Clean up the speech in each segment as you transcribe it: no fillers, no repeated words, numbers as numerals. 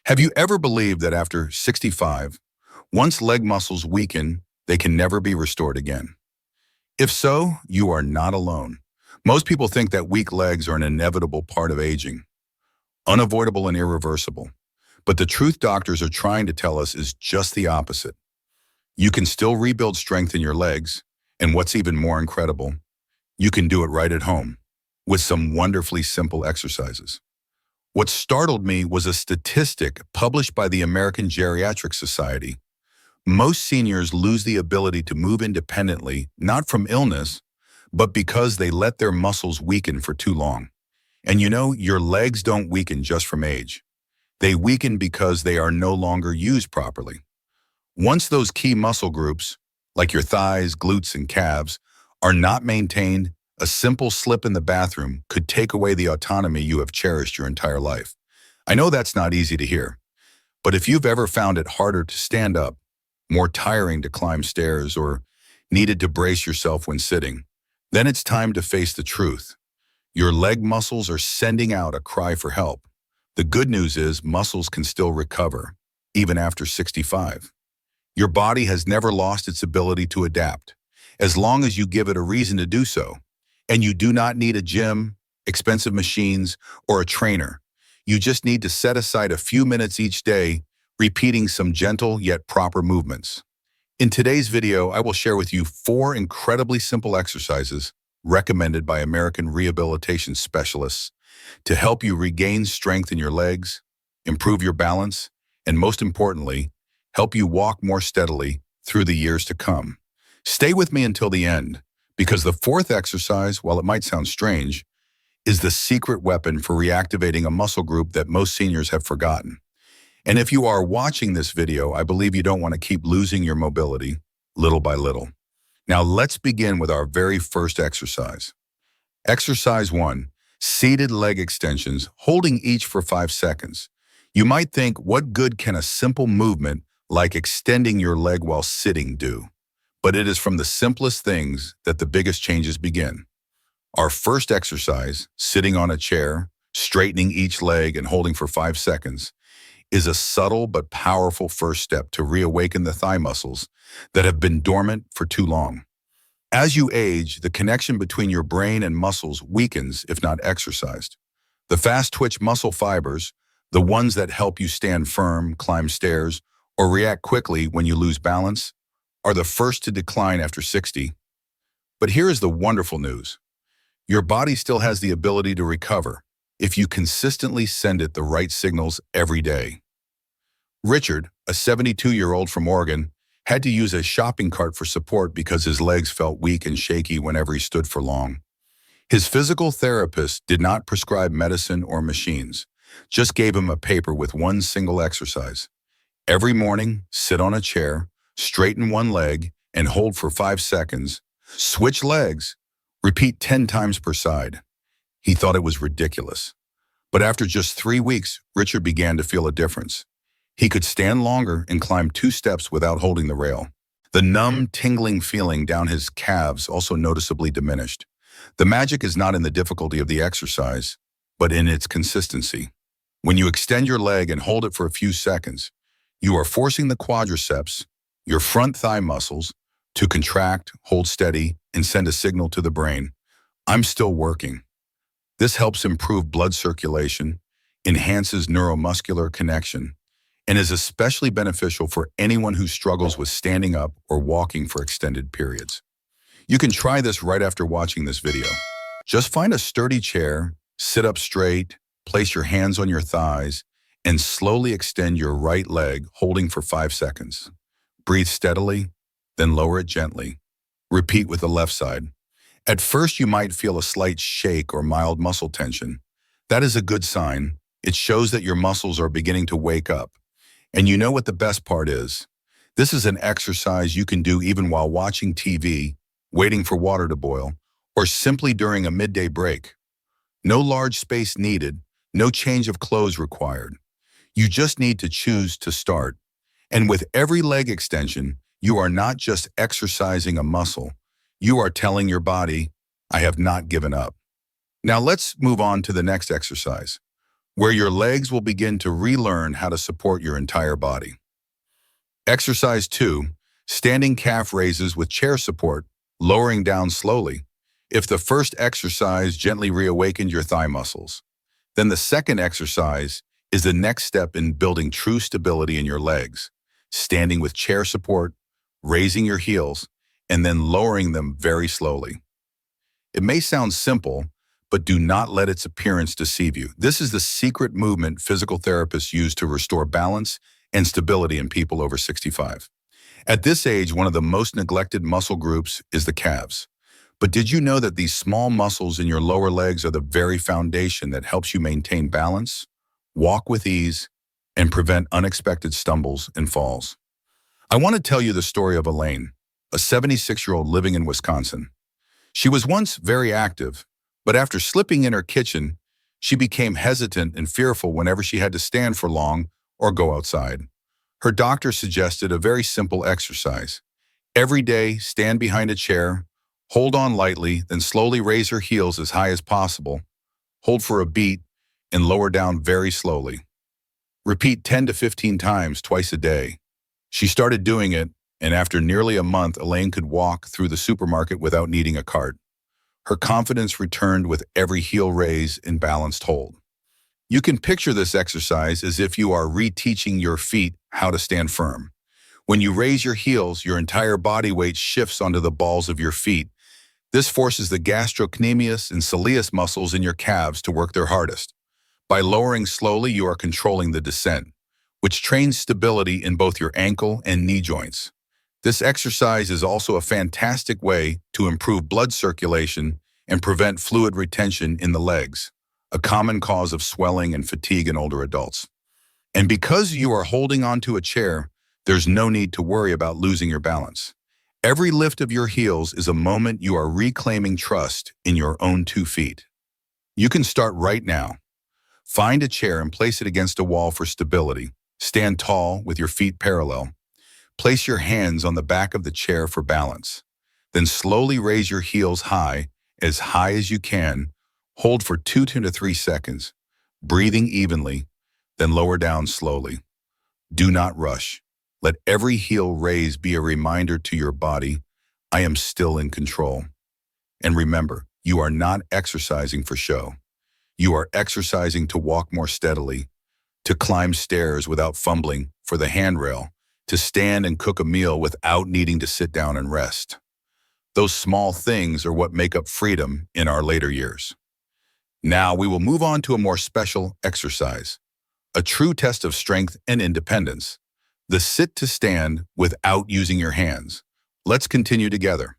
Have you ever believed that after 65, once leg muscles weaken, they can never be restored again? If so, you are not alone. Most people think that weak legs are an inevitable part of aging, unavoidable and irreversible. But the truth doctors are trying to tell us is just the opposite. You can still rebuild strength in your legs, and what's even more incredible, you can do it right at home with some wonderfully simple exercises. What startled me was a statistic published by the American Geriatric Society. Most seniors lose the ability to move independently, not from illness, but because they let their muscles weaken for too long. And you know, your legs don't weaken just from age. They weaken because they are no longer used properly. Once those key muscle groups, like your thighs, glutes, and calves, are not maintained, a simple slip in the bathroom could take away the autonomy you have cherished your entire life. I know that's not easy to hear, but if you've ever found it harder to stand up, more tiring to climb stairs, or needed to brace yourself when sitting, then it's time to face the truth. Your leg muscles are sending out a cry for help. The good news is muscles can still recover, even after 65. Your body has never lost its ability to adapt, as long as you give it a reason to do so. And you do not need a gym, expensive machines, or a trainer. You just need to set aside a few minutes each day, repeating some gentle yet proper movements. In today's video, I will share with you 4 incredibly simple exercises recommended by American rehabilitation specialists to help you regain strength in your legs, improve your balance, and most importantly, help you walk more steadily through the years to come. Stay with me until the end, because the 4th exercise, while it might sound strange, is the secret weapon for reactivating a muscle group that most seniors have forgotten. And if you are watching this video, I believe you don't want to keep losing your mobility little by little. Now let's begin with our very first exercise. Exercise 1, seated leg extensions, holding each for 5 seconds. You might think, what good can a simple movement like extending your leg while sitting do? But it is from the simplest things that the biggest changes begin. Our first exercise, sitting on a chair, straightening each leg and holding for 5 seconds, is a subtle but powerful first step to reawaken the thigh muscles that have been dormant for too long. As you age, the connection between your brain and muscles weakens if not exercised. The fast-twitch muscle fibers, the ones that help you stand firm, climb stairs, or react quickly when you lose balance, are the first to decline after 60. But here is the wonderful news. Your body still has the ability to recover if you consistently send it the right signals every day. Richard, a 72-year-old from Oregon, had to use a shopping cart for support because his legs felt weak and shaky whenever he stood for long. His physical therapist did not prescribe medicine or machines, just gave him a paper with one single exercise. Every morning, sit on a chair, straighten one leg, and hold for 5 seconds. Switch legs. Repeat 10 times per side. He thought it was ridiculous. But after just 3 weeks, Richard began to feel a difference. He could stand longer and climb 2 steps without holding the rail. The numb, tingling feeling down his calves also noticeably diminished. The magic is not in the difficulty of the exercise, but in its consistency. When you extend your leg and hold it for a few seconds, you are forcing the quadriceps, your front thigh muscles, to contract, hold steady, and send a signal to the brain. I'm still working. This helps improve blood circulation, enhances neuromuscular connection, and is especially beneficial for anyone who struggles with standing up or walking for extended periods. You can try this right after watching this video. Just find a sturdy chair, sit up straight, place your hands on your thighs, and slowly extend your right leg, holding for 5 seconds. Breathe steadily, then lower it gently. Repeat with the left side. At first, you might feel a slight shake or mild muscle tension. That is a good sign. It shows that your muscles are beginning to wake up. And you know what the best part is? This is an exercise you can do even while watching TV, waiting for water to boil, or simply during a midday break. No large space needed, no change of clothes required. You just need to choose to start. And with every leg extension, you are not just exercising a muscle. You are telling your body, I have not given up. Now let's move on to the next exercise. where your legs will begin to relearn how to support your entire body. Exercise 2, standing calf raises with chair support, lowering down slowly. If the first exercise gently reawakened your thigh muscles, then the second exercise is the next step in building true stability in your legs, standing with chair support, raising your heels, and then lowering them very slowly. It may sound simple, but do not let its appearance deceive you. This is the secret movement physical therapists use to restore balance and stability in people over 65. At this age, one of the most neglected muscle groups is the calves. But did you know that these small muscles in your lower legs are the very foundation that helps you maintain balance, walk with ease, and prevent unexpected stumbles and falls? I want to tell you the story of Elaine, a 76-year-old living in Wisconsin. She was once very active, but after slipping in her kitchen, she became hesitant and fearful whenever she had to stand for long or go outside. Her doctor suggested a very simple exercise. Every day, stand behind a chair, hold on lightly, then slowly raise her heels as high as possible, hold for a beat, and lower down very slowly. Repeat 10 to 15 times twice a day. She started doing it, and after nearly a month, Elaine could walk through the supermarket without needing a cart. Her confidence returned with every heel raise and balanced hold. You can picture this exercise as if you are reteaching your feet how to stand firm. When you raise your heels, your entire body weight shifts onto the balls of your feet. This forces the gastrocnemius and soleus muscles in your calves to work their hardest. By lowering slowly, you are controlling the descent, which trains stability in both your ankle and knee joints. This exercise is also a fantastic way to improve blood circulation and prevent fluid retention in the legs, a common cause of swelling and fatigue in older adults. And because you are holding onto a chair, there's no need to worry about losing your balance. Every lift of your heels is a moment you are reclaiming trust in your own 2 feet. You can start right now. Find a chair and place it against a wall for stability. Stand tall with your feet parallel. Place your hands on the back of the chair for balance. Then slowly raise your heels high as you can. Hold for 2 to 3 seconds, breathing evenly, then lower down slowly. Do not rush. Let every heel raise be a reminder to your body, I am still in control. And remember, you are not exercising for show. You are exercising to walk more steadily, to climb stairs without fumbling for the handrail, to stand and cook a meal without needing to sit down and rest. Those small things are what make up freedom in our later years. Now we will move on to a more special exercise, a true test of strength and independence, the sit to stand without using your hands. Let's continue together.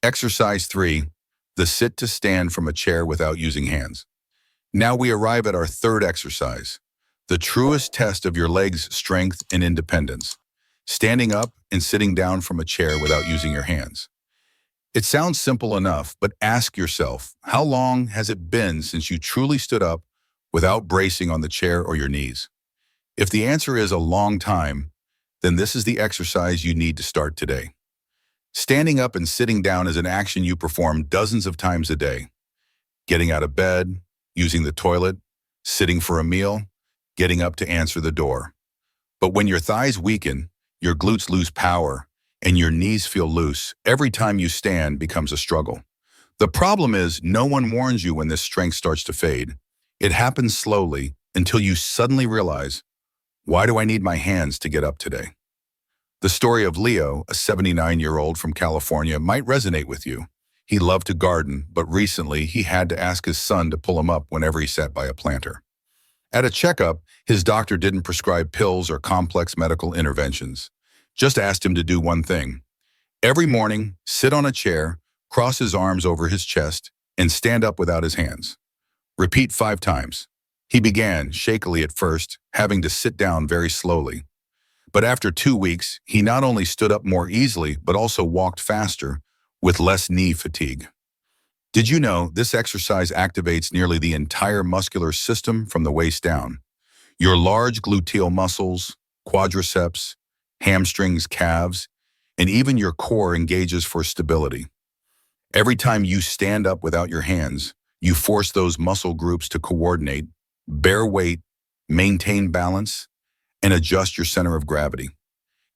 Exercise 3, the sit to stand from a chair without using hands. Now we arrive at our third exercise, the truest test of your legs' strength and independence, standing up and sitting down from a chair without using your hands. It sounds simple enough, but ask yourself, how long has it been since you truly stood up without bracing on the chair or your knees? If the answer is a long time, then this is the exercise you need to start today. Standing up and sitting down is an action you perform dozens of times a day. Getting out of bed, using the toilet, sitting for a meal, getting up to answer the door. But when your thighs weaken, your glutes lose power, and your knees feel loose, every time you stand becomes a struggle. The problem is no one warns you when this strength starts to fade. It happens slowly until you suddenly realize, why do I need my hands to get up today? The story of Leo, a 79-year-old from California, might resonate with you. He loved to garden, but recently he had to ask his son to pull him up whenever he sat by a planter. At a checkup, his doctor didn't prescribe pills or complex medical interventions, just asked him to do one thing. Every morning, sit on a chair, cross his arms over his chest, and stand up without his hands. Repeat 5 times. He began, shakily at first, having to sit down very slowly. But after 2 weeks, he not only stood up more easily, but also walked faster, with less knee fatigue. Did you know this exercise activates nearly the entire muscular system from the waist down? Your large gluteal muscles, quadriceps, hamstrings, calves, and even your core engages for stability. Every time you stand up without your hands, you force those muscle groups to coordinate, bear weight, maintain balance, and adjust your center of gravity.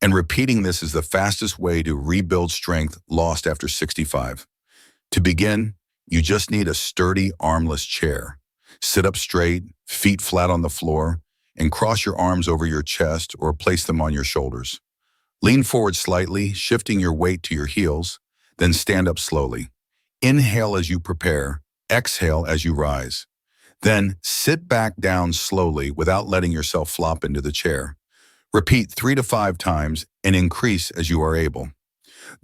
And repeating this is the fastest way to rebuild strength lost after 65. To begin, you just need a sturdy armless chair. Sit up straight, feet flat on the floor, and cross your arms over your chest or place them on your shoulders. Lean forward slightly, shifting your weight to your heels, then stand up slowly. Inhale as you prepare, exhale as you rise. Then sit back down slowly without letting yourself flop into the chair. Repeat 3 to 5 times and increase as you are able.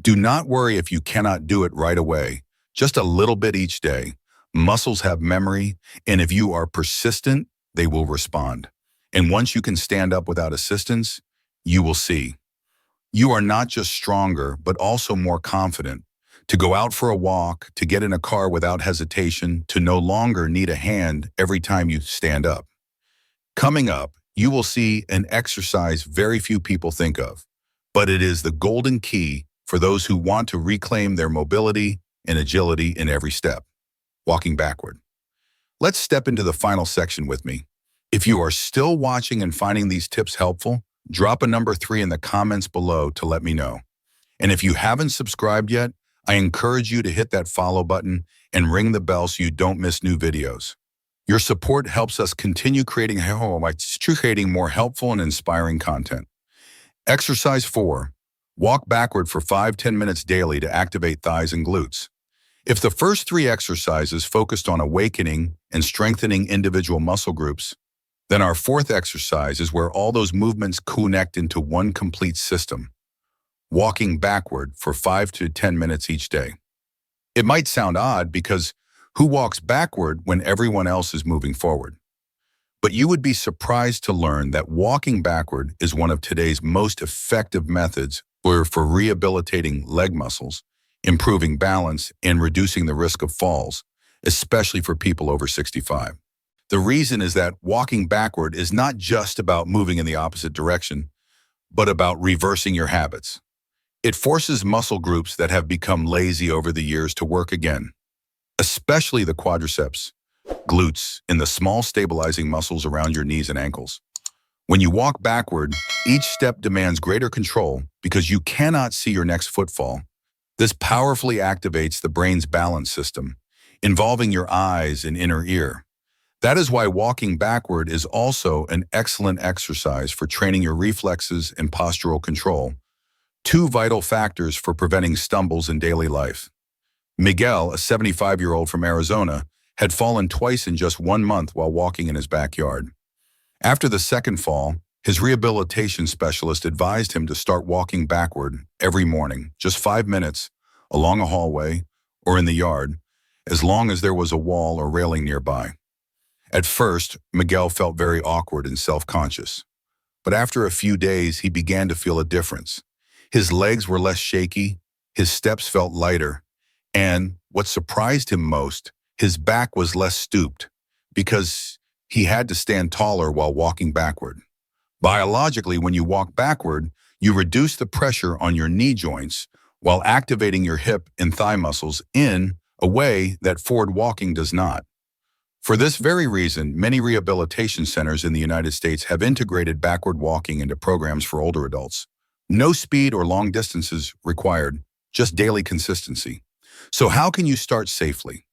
Do not worry if you cannot do it right away, just a little bit each day. Muscles have memory, and if you are persistent, they will respond. And once you can stand up without assistance, you will see. You are not just stronger, but also more confident. To go out for a walk, to get in a car without hesitation, to no longer need a hand every time you stand up. Coming up, you will see an exercise very few people think of, but it is the golden key for those who want to reclaim their mobility and agility in every step. Walking backward. Let's step into the final section with me. If you are still watching and finding these tips helpful, drop a number 3 in the comments below to let me know. And if you haven't subscribed yet, I encourage you to hit that follow button and ring the bell so you don't miss new videos. Your support helps us continue creating more helpful and inspiring content. Exercise 4. Walk backward for 5-10 minutes daily to activate thighs and glutes. If the first 3 exercises focused on awakening and strengthening individual muscle groups, then our 4th exercise is where all those movements connect into one complete system. Walking backward for 5 to 10 minutes each day. It might sound odd because who walks backward when everyone else is moving forward? But you would be surprised to learn that walking backward is one of today's most effective methods for rehabilitating leg muscles, improving balance, and reducing the risk of falls, especially for people over 65. The reason is that walking backward is not just about moving in the opposite direction, but about reversing your habits. It forces muscle groups that have become lazy over the years to work again, especially the quadriceps, glutes, and the small stabilizing muscles around your knees and ankles. When you walk backward, each step demands greater control because you cannot see your next footfall. This powerfully activates the brain's balance system, involving your eyes and inner ear. That is why walking backward is also an excellent exercise for training your reflexes and postural control, 2 vital factors for preventing stumbles in daily life. Miguel, a 75-year-old from Arizona, had fallen twice in just 1 month while walking in his backyard. After the second fall, his rehabilitation specialist advised him to start walking backward every morning, just 5 minutes, along a hallway or in the yard, as long as there was a wall or railing nearby. At first, Miguel felt very awkward and self-conscious. But after a few days, he began to feel a difference. His legs were less shaky, his steps felt lighter, and what surprised him most, his back was less stooped because he had to stand taller while walking backward. Biologically, when you walk backward, you reduce the pressure on your knee joints while activating your hip and thigh muscles in a way that forward walking does not. For this very reason, many rehabilitation centers in the United States have integrated backward walking into programs for older adults. No speed or long distances required, just daily consistency. So how can you start safely?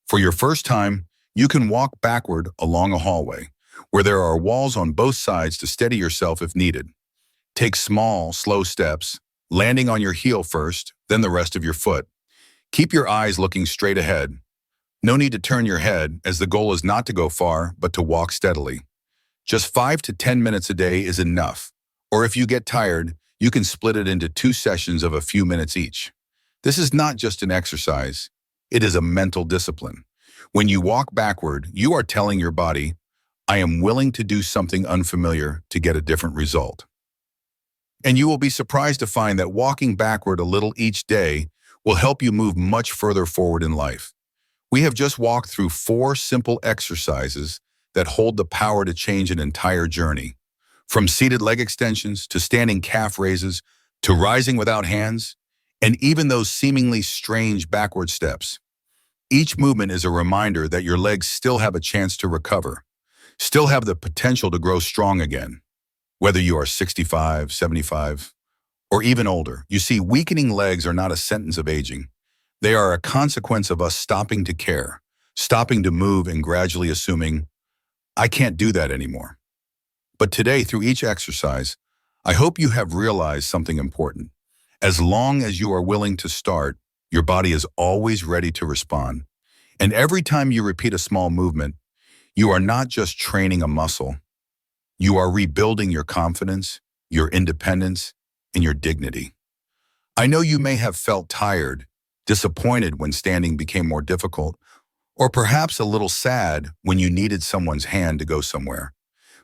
For your first time, you can walk backward along a hallway, where there are walls on both sides to steady yourself if needed. Take small, slow steps, landing on your heel first, then the rest of your foot. Keep your eyes looking straight ahead. No need to turn your head, as the goal is not to go far, but to walk steadily. Just 5 to 10 minutes a day is enough. Or if you get tired, you can split it into 2 sessions of a few minutes each. This is not just an exercise, it is a mental discipline. When you walk backward, you are telling your body, I am willing to do something unfamiliar to get a different result. And you will be surprised to find that walking backward a little each day will help you move much further forward in life. We have just walked through 4 simple exercises that hold the power to change an entire journey. From seated leg extensions to standing calf raises to rising without hands, and even those seemingly strange backward steps. Each movement is a reminder that your legs still have a chance to recover. still have the potential to grow strong again, whether you are 65, 75, or even older. You see, weakening legs are not a sentence of aging. They are a consequence of us stopping to care, stopping to move and gradually assuming, I can't do that anymore. But today, through each exercise, I hope you have realized something important. As long as you are willing to start, your body is always ready to respond. And every time you repeat a small movement, you are not just training a muscle, you are rebuilding your confidence, your independence, and your dignity. I know you may have felt tired, disappointed when standing became more difficult, or perhaps a little sad when you needed someone's hand to go somewhere.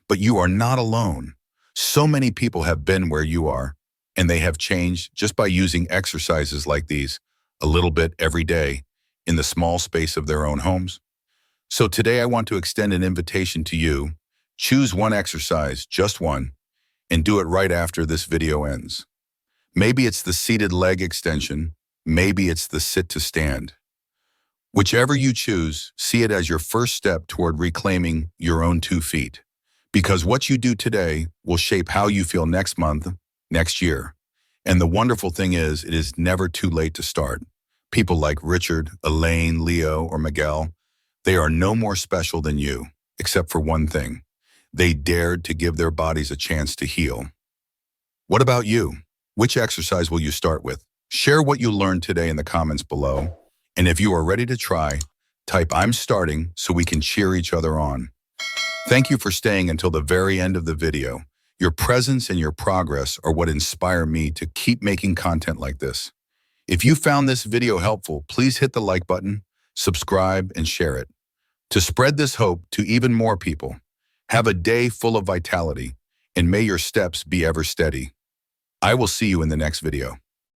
But you are not alone. So many people have been where you are, and they have changed just by using exercises like these a little bit every day in the small space of their own homes. So today I want to extend an invitation to you. Choose one exercise, just one, and do it right after this video ends. Maybe it's the seated leg extension. Maybe it's the sit to stand. Whichever you choose, see it as your first step toward reclaiming your own 2 feet. Because what you do today will shape how you feel next month, next year. And the wonderful thing is, it is never too late to start. People like Richard, Elaine, Leo, or Miguel, they are no more special than you, except for one thing. They dared to give their bodies a chance to heal. What about you? Which exercise will you start with? Share what you learned today in the comments below. And if you are ready to try, type "I'm starting" so we can cheer each other on. Thank you for staying until the very end of the video. Your presence and your progress are what inspire me to keep making content like this. If you found this video helpful, please hit the like button, subscribe, and share it. To spread this hope to even more people. Have a day full of vitality, and may your steps be ever steady. I will see you in the next video.